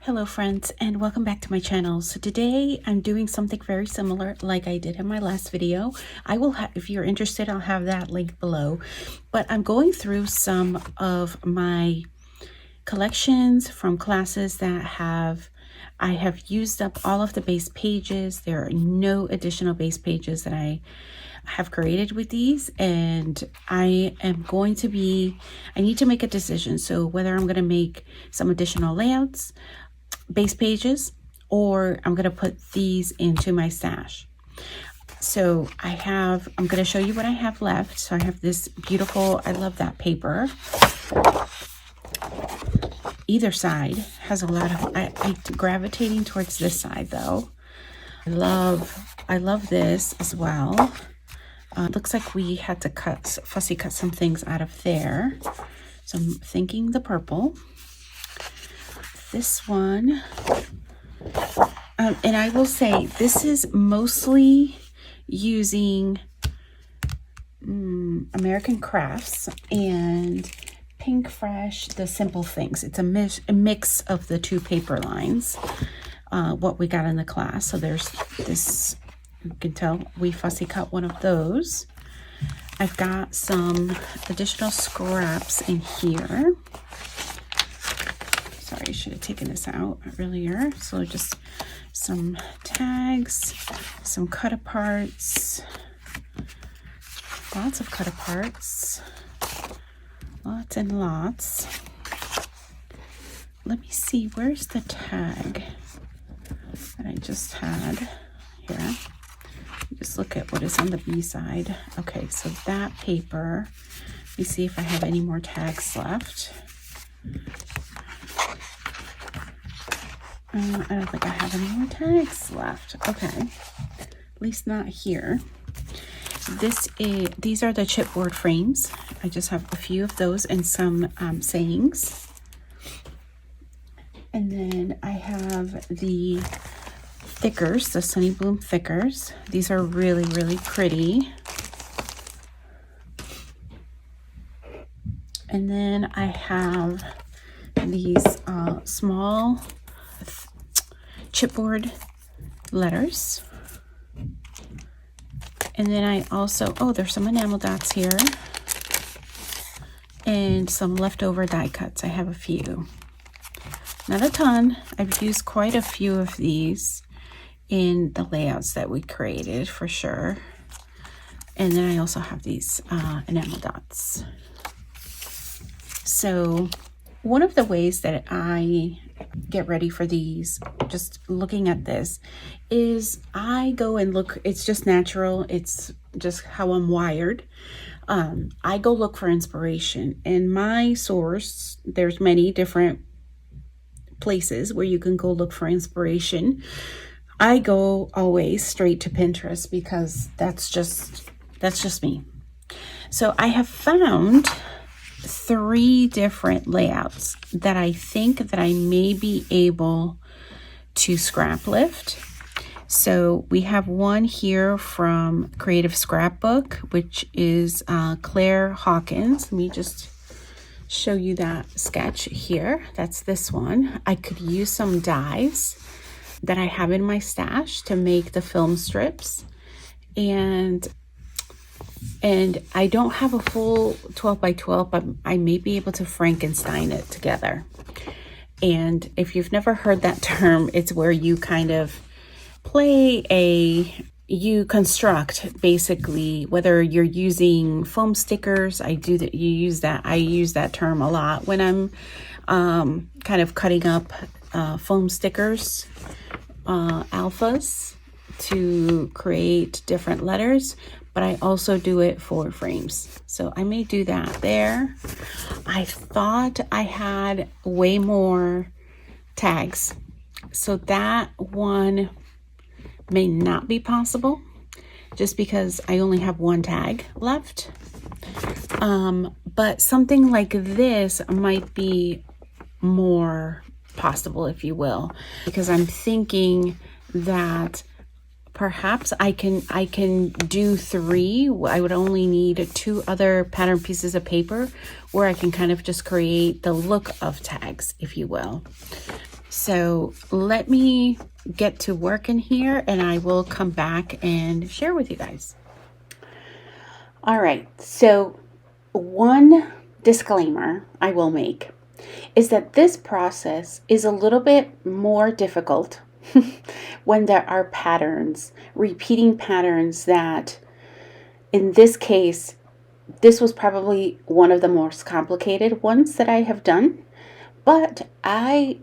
Hello friends, and welcome back to my channel. So today I'm doing something very similar like I did in my last video. I will have, if you're interested, I'll have that link below. But I'm going through some of my collections from classes that I have used up all of the base pages. There are no additional base pages that I have created with these, and I need to make a decision. So whether I'm going to make some additional layouts, base pages, or I'm going to put these into my stash. So I'm going to show you what I have left. So I have this beautiful, I love that paper. Either side has a lot of, I'm gravitating towards this side though. I love this as well. Looks like we had to fussy cut some things out of there. So I'm thinking the purple. This one, and I will say this is mostly using American Crafts and Pink Fresh, the Simple Things. It's a mix of the two paper lines, what we got in the class. So there's this, you can tell we fussy cut one of those. I've got some additional scraps in here. Sorry, I should have taken this out earlier. So just some tags, some cut aparts, lots of cut aparts, lots and lots. Let me see, where's the tag that I just had here? Just look at what is on the B side. Okay, so that paper, let me see if I have any more tags left. I don't think I have any more tags left. Okay, at least not here. These are the chipboard frames. I just have a few of those and some sayings. And then I have the thickers, the Sunny Bloom thickers. These are really, really pretty. And then I have these small chipboard letters. And then I also, there's some enamel dots here and some leftover die cuts. I have a few, not a ton. I've used quite a few of these in the layouts that we created for sure. And then I also have these enamel dots. So one of the ways that I get ready for these, just looking at this, is I go and look. It's just natural. It's just how I'm wired. I go look for inspiration. And my source, there's many different places where you can go look for inspiration. I go always straight to Pinterest because that's just me. So I have found 3 different layouts that I think that I may be able to scrap lift. So we have one here from Creative Scrapbook, which is Claire Hawkins. Let me just show you that sketch here. That's this one. I could use some dies that I have in my stash to make the film strips. And I don't have a full 12 by 12, but I may be able to Frankenstein it together. And if you've never heard that term, it's where you kind of you construct basically, whether you're using foam stickers. I use that term a lot when I'm kind of cutting up foam stickers, alphas, to create different letters. But I also do it for frames. So I may do that there. I thought I had way more tags. So that one may not be possible just because I only have one tag left. But something like this might be more possible, if you will, because I'm thinking that perhaps I can do 3. I would only need 2 other pattern pieces of paper where I can kind of just create the look of tags, if you will. So let me get to work in here and I will come back and share with you guys. All right, so one disclaimer I will make is that this process is a little bit more difficult when there are patterns, repeating patterns that, in this case, this was probably one of the most complicated ones that I have done, but I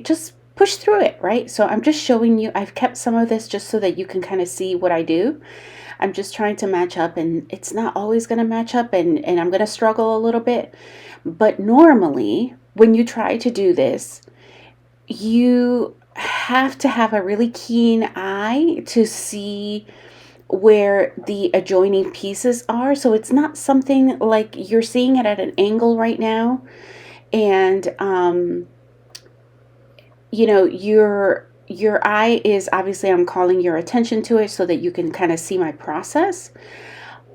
just pushed through it, right? So I'm just showing you, I've kept some of this just so that you can kind of see what I do. I'm just trying to match up, and it's not always going to match up, and I'm going to struggle a little bit. But normally, when you try to do this, you have to have a really keen eye to see where the adjoining pieces are. So it's not something like you're seeing it at an angle right now, and you know, your eye is obviously, I'm calling your attention to it so that you can kind of see my process.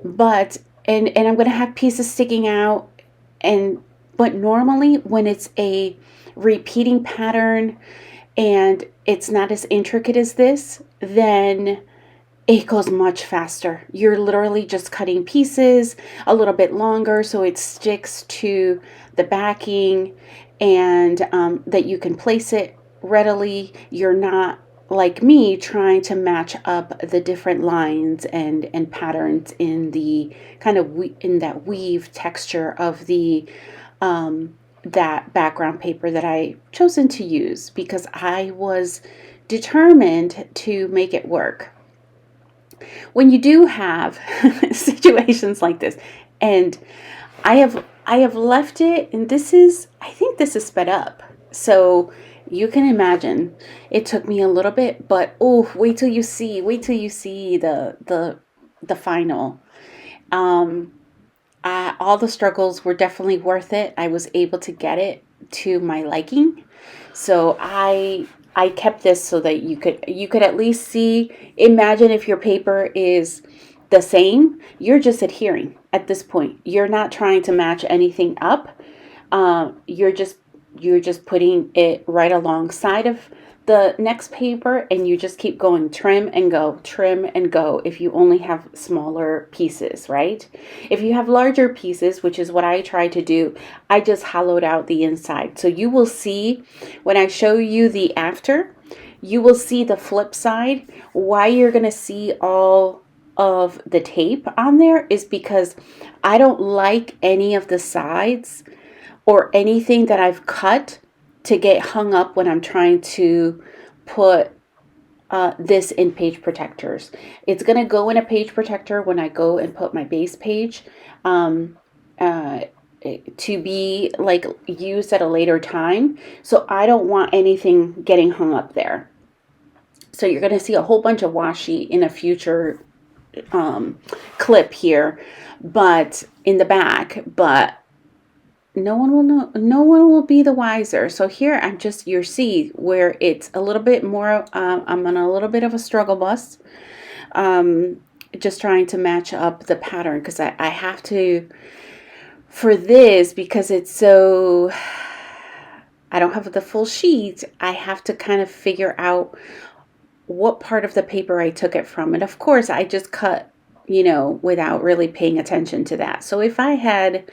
But and I'm going to have pieces sticking out, and but normally when it's a repeating pattern and it's not as intricate as this, then it goes much faster. You're literally just cutting pieces a little bit longer so it sticks to the backing, and that you can place it readily. You're not like me trying to match up the different lines and patterns in the kind of in that weave texture of the that background paper that I chosen to use, because I was determined to make it work. When you do have situations like this, and I have left it, and this is, I think this is sped up, so you can imagine it took me a little bit, but oh, wait till you see the final. All the struggles were definitely worth it. I was able to get it to my liking, so I kept this so that you could at least see. Imagine if your paper is the same, you're just adhering at this point. You're not trying to match anything up. You're just putting it right alongside of the next paper, and you just keep going, trim and go if you only have smaller pieces, right? If you have larger pieces, which is what I try to do, I just hollowed out the inside. So you will see when I show you the after, you will see the flip side. Why you're going to see all of the tape on there is because I don't like any of the sides or anything that I've cut to get hung up when I'm trying to put this in page protectors. It's going to go in a page protector when I go and put my base page to be like used at a later time. So I don't want anything getting hung up there. So you're going to see a whole bunch of washi in a future clip here, but in the back, but no one will know, no one will be the wiser. So here I'm just, you see where it's a little bit more, I'm on a little bit of a struggle bus, just trying to match up the pattern, because I have to, for this, because it's so, I don't have the full sheet, I have to kind of figure out what part of the paper I took it from. And of course I just cut, you know, without really paying attention to that. So if I had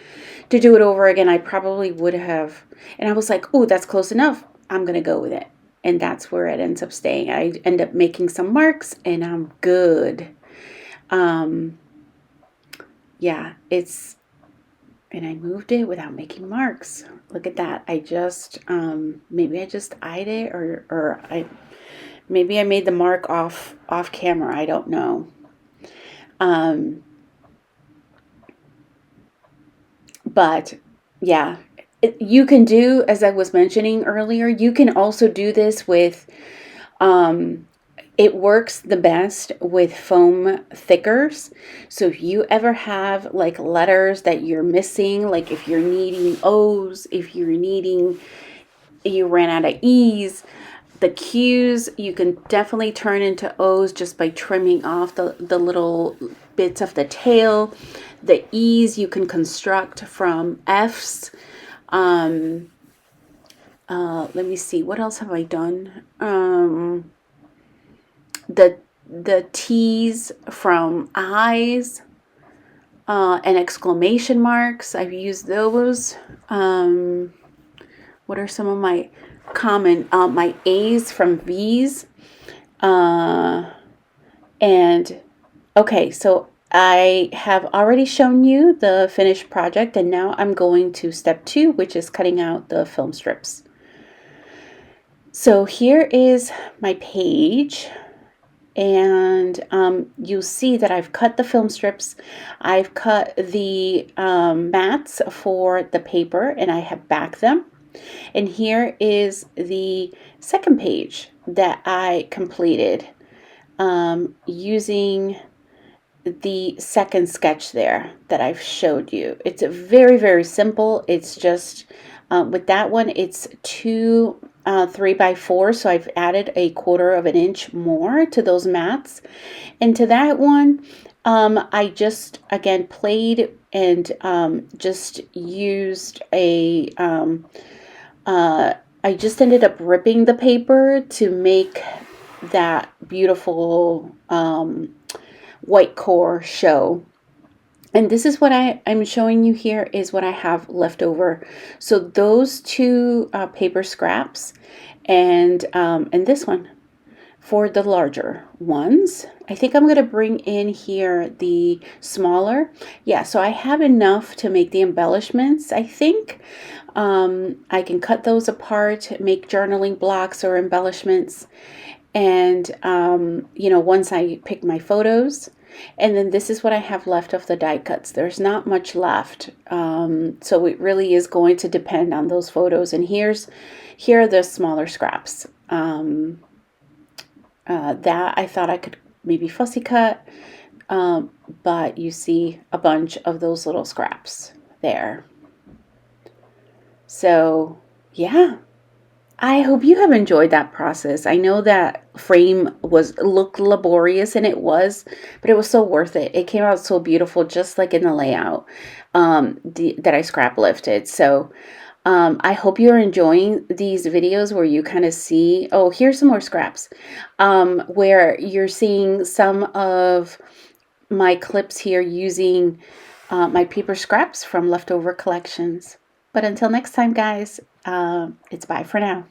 to do it over again, I probably would have. And I was like, oh, that's close enough, I'm going to go with it. And that's where it ends up staying. I end up making some marks and I'm good. Yeah, it's, and I moved it without making marks. Look at that. I just, maybe I just eyed it, or maybe I made the mark off camera. I don't know. But yeah, you can do, as I was mentioning earlier, you can also do this with, it works the best with foam thickers. So if you ever have like letters that you're missing, like if you're needing O's, if you're needing, you ran out of E's, the Q's you can definitely turn into O's just by trimming off the little bits of the tail. The E's you can construct from F's. Let me see, what else have I done? The T's from eyes and exclamation marks. I've used those. What are some of my common, my A's from V's. And okay, so I have already shown you the finished project, and now I'm going to step 2, which is cutting out the film strips. So here is my page, and you'll see that I've cut the film strips. I've cut the mats for the paper, and I have backed them. And here is the second page that I completed using the second sketch there that I've showed you. It's a very, very simple. It's just with that one, it's 2 3x4, so I've added a 1/4 of an inch more to those mats. And to that one, I just again played and just used a I just ended up ripping the paper to make that beautiful white core show. And this is what I'm showing you here is what I have left over. So those 2 paper scraps and this one for the larger ones. I think I'm going to bring in here the smaller. Yeah, so I have enough to make the embellishments, I think. I can cut those apart, make journaling blocks or embellishments. And, you know, once I pick my photos, and then this is what I have left of the die cuts. There's not much left. So it really is going to depend on those photos. And here are the smaller scraps. That I thought I could maybe fussy cut, but you see a bunch of those little scraps there. So yeah, I hope you have enjoyed that process. I know that frame looked laborious, and it was, but it was so worth it. It came out so beautiful, just like in the layout that I scrap lifted. So I hope you're enjoying these videos where you kind of see, oh, here's some more scraps, where you're seeing some of my clips here using my paper scraps from leftover collections. But until next time, guys, it's bye for now.